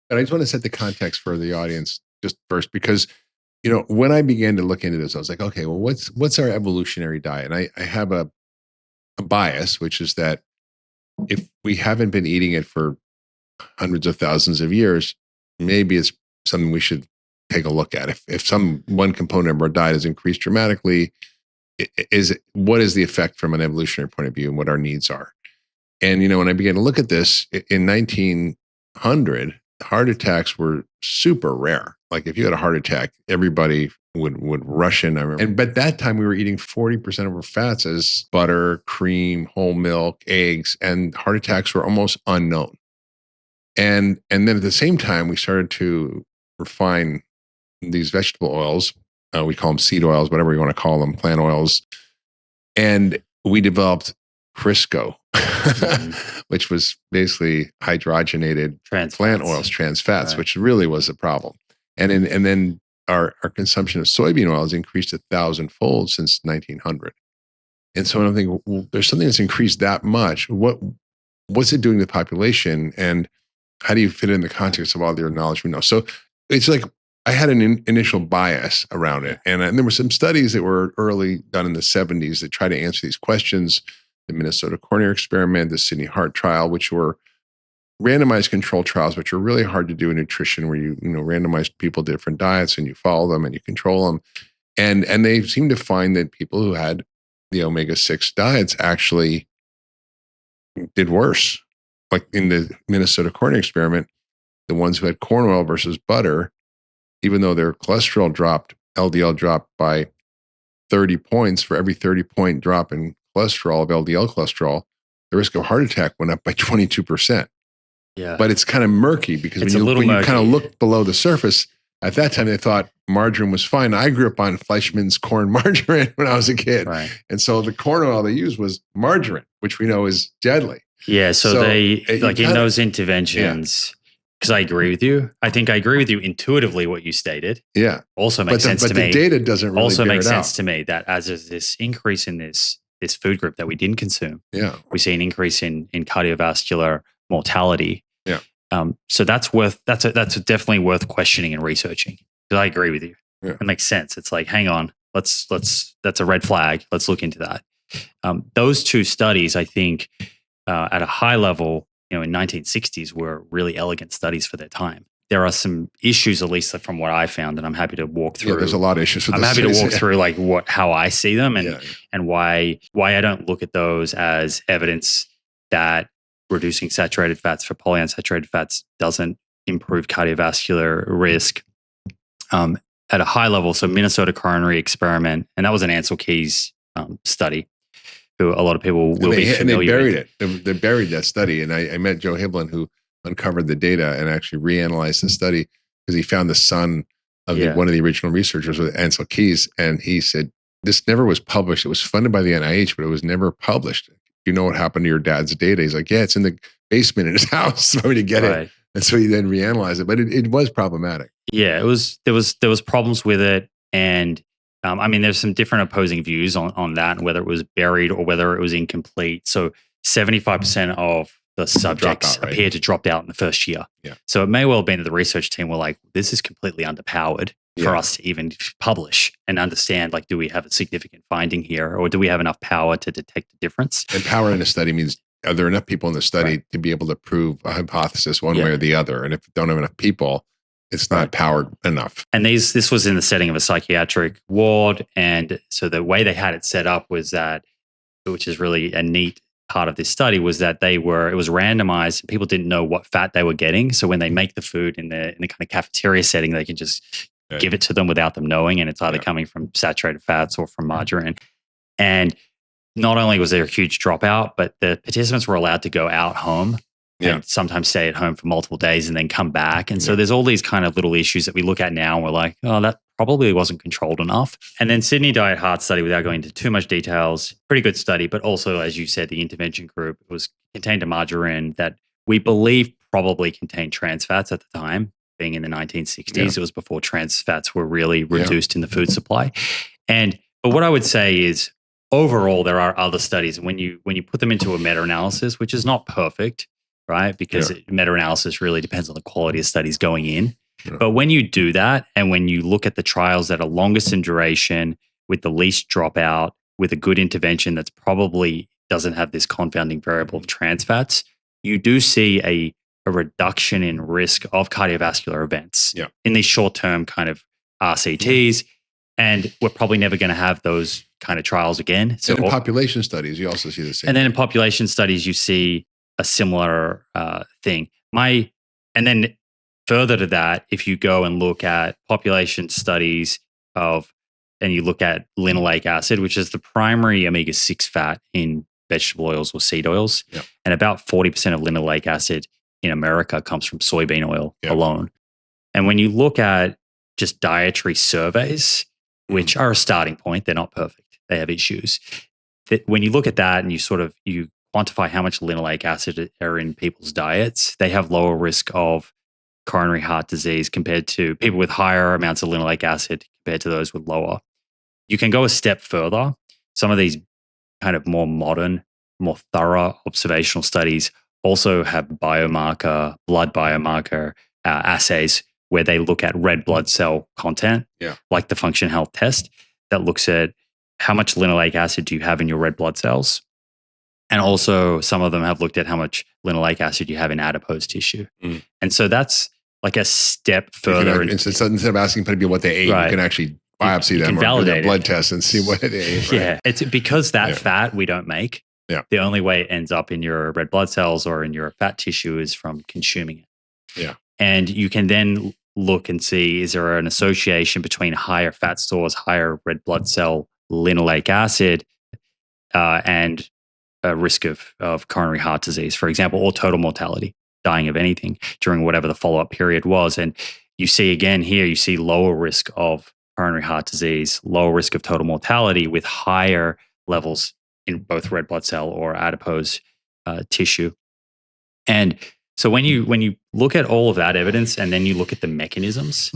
But I just want to set the context for the audience just first, because when I began to look into this, I was like, okay, well, what's our evolutionary diet? And I have a bias, which is that if we haven't been eating it for hundreds of thousands of years, maybe it's something we should take a look at. If one component of our diet has increased dramatically, what is the effect from an evolutionary point of view and what our needs are? And when I began to look at this in 1900, heart attacks were super rare. Like if you had a heart attack, everybody would rush in. But that time we were eating 40% of our fats as butter, cream, whole milk, eggs, and heart attacks were almost unknown. And then at the same time, we started to refine these vegetable oils. We call them seed oils, whatever you want to call them, plant oils. And we developed Crisco, which was basically hydrogenated plant oils, trans fats, which really was a problem. And then our consumption of soybean oils increased 1,000-fold since 1900. And so I'm thinking, well, there's something that's increased that much. What's it doing to the population? And how do you fit it in the context of all the knowledge we know? So it's like I had an initial bias around it. And there were some studies that were early done in the 70s that tried to answer these questions. The Minnesota Coronary Experiment, the Sydney Heart Trial, which were randomized control trials, which are really hard to do in nutrition, where you randomize people to different diets and you follow them and you control them. And they seem to find that people who had the omega-6 diets actually did worse. Like in the Minnesota Coronary Experiment, the ones who had corn oil versus butter, even though their cholesterol dropped, LDL dropped by 30 points, for every 30-point drop in cholesterol, of LDL cholesterol, the risk of heart attack went up by 22%. Yeah. But it's kind of murky because when you kind of look below the surface, at that time they thought margarine was fine. I grew up on Fleischmann's corn margarine when I was a kid. Right. And so the corn oil they used was margarine, which we know is deadly. Yeah. So they, like in those interventions, because I agree with you. I think I agree with you intuitively what you stated. Yeah. Also makes sense to me. But the data doesn't really also bear makes it sense out. to me that as there's this increase in this food group that we didn't consume, we see an increase in cardiovascular mortality. Yeah. So that's definitely worth questioning and researching. Because I agree with you. Yeah. It makes sense. It's like, hang on, let's that's a red flag. Let's look into that. Those two studies, I think, at a high level, in 1960s, were really elegant studies for their time. There are some issues, at least from what I found, and I'm happy to walk through. Yeah, there's a lot of issues with I'm those happy to studies. walk through how I see them and why I don't look at those as evidence that reducing saturated fats for polyunsaturated fats doesn't improve cardiovascular risk. At a high level, so Minnesota Coronary Experiment, and that was an Ansel Keys study, who a lot of people will be familiar with. And they buried it. They buried that study. And I met Joe Hiblin, who uncovered the data and actually reanalyzed the study, because he found the son of one of the original researchers with Ansel Keys. And he said, this never was published. It was funded by the NIH, but it was never published. You know what happened to your dad's data? He's like, yeah, it's in the basement in his house for me to get it. And so he then reanalyzed it, but it was problematic. Yeah, there was problems with it. And there's some different opposing views on that, and whether it was buried or whether it was incomplete. So 75% of the subjects appear to drop out in the first year. Yeah. So it may well have been that the research team were like, this is completely underpowered for us to even publish and understand, do we have a significant finding here, or do we have enough power to detect the difference? And power in a study means, are there enough people in the study to be able to prove a hypothesis one way or the other? And if you don't have enough people, it's not powered enough. And this was in the setting of a psychiatric ward. And so the way they had it set up was that, which is really a neat part of this study, was that it was randomized. People didn't know what fat they were getting. So when they make the food in the kind of cafeteria setting, they can just give it to them without them knowing. And it's either coming from saturated fats or from margarine. And not only was there a huge dropout, but the participants were allowed to go out home and sometimes stay at home for multiple days and then come back. And so there's all these kind of little issues that we look at now and we're like, oh, that probably wasn't controlled enough. And then Sydney Diet Heart Study, without going into too much details, pretty good study, but also, as you said, the intervention group contained a margarine that we believe probably contained trans fats at the time. Being in the 1960s, it was before trans fats were really reduced in the food supply. But what I would say is, overall, there are other studies, and when you put them into a meta-analysis, which is not perfect, right? Because meta-analysis really depends on the quality of studies going in. Yeah. But when you do that, and when you look at the trials that are longest in duration, with the least dropout, with a good intervention that's probably doesn't have this confounding variable of trans fats, you do see a reduction in risk of cardiovascular events in these short-term kind of RCTs. And we're probably never going to have those kind of trials again. So in population studies, you also see the same. And then in population studies, you see a similar thing. And then further to that, if you go and look at population studies and you look at linoleic acid, which is the primary omega-6 fat in vegetable oils or seed oils, and about 40% of linoleic acid in America comes from soybean oil alone. And when you look at just dietary surveys, which are a starting point, they're not perfect. They have issues. When you look at that and you quantify how much linoleic acid are in people's diets, they have lower risk of coronary heart disease compared to people with higher amounts of linoleic acid compared to those with lower. You can go a step further. Some of these kind of more modern, more thorough observational studies also have blood biomarker assays where they look at red blood cell content, like the function health test that looks at how much linoleic acid do you have in your red blood cells. And also some of them have looked at how much linoleic acid you have in adipose tissue. And so that's like a step further. Instead of asking people what they ate, you can actually biopsy them or do a blood test and see what it is. Yeah, it's because that fat we don't make. The only way it ends up in your red blood cells or in your fat tissue is from consuming it. And you can then look and see, is there an association between higher fat stores, higher red blood cell linoleic acid, and a risk of coronary heart disease, for example, or total mortality, dying of anything during whatever the follow-up period was. And you see again here, you see lower risk of coronary heart disease, lower risk of total mortality with higher levels in both red blood cell or adipose tissue. And so when you look at all of that evidence and then you look at the mechanisms,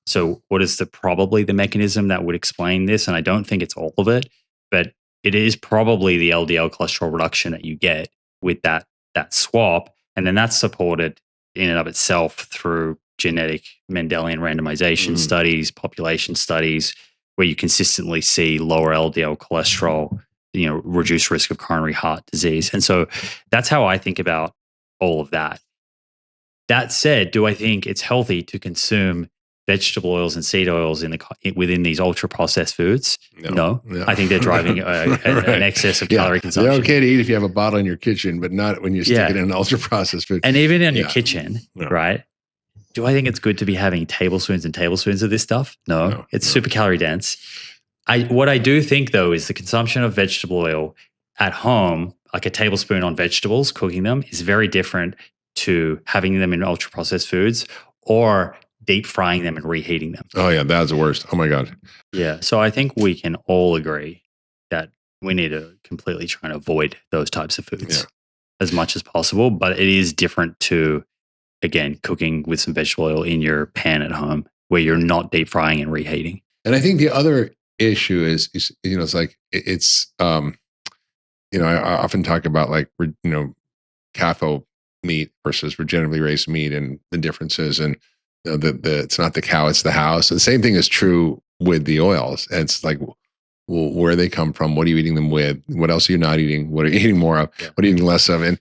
so what is probably the mechanism that would explain this? And I don't think it's all of it, but it is probably the LDL cholesterol reduction that you get with that swap. And then that's supported in and of itself through genetic Mendelian randomization studies, population studies, where you consistently see lower LDL cholesterol, reduced risk of coronary heart disease. And so that's how I think about all of that. That said, do I think it's healthy to consume vegetable oils and seed oils within these ultra-processed foods? No. I think they're driving an excess of calorie consumption. They're okay to eat if you have a bottle in your kitchen, but not when you stick it in an ultra-processed food. And even in your kitchen, right? Do I think it's good to be having tablespoons and tablespoons of this stuff? No. It's super calorie dense. What I do think, though, is the consumption of vegetable oil at home, like a tablespoon on vegetables, cooking them, is very different to having them in ultra-processed foods or deep frying them and reheating them. Oh, yeah. That's the worst. Oh, my God. Yeah. So I think we can all agree that we need to completely try and avoid those types of foods as much as possible. But it is different to, again, cooking with some vegetable oil in your pan at home where you're not deep frying and reheating. And I think the other issue is it's like, I often talk about like, CAFO meat versus regeneratively raised meat and the differences. And it's not the cow, it's the house. The same thing is true with the oils. And it's like, well, where they come from? What are you eating them with? What else are you not eating? What are you eating more of? What are you eating less of? And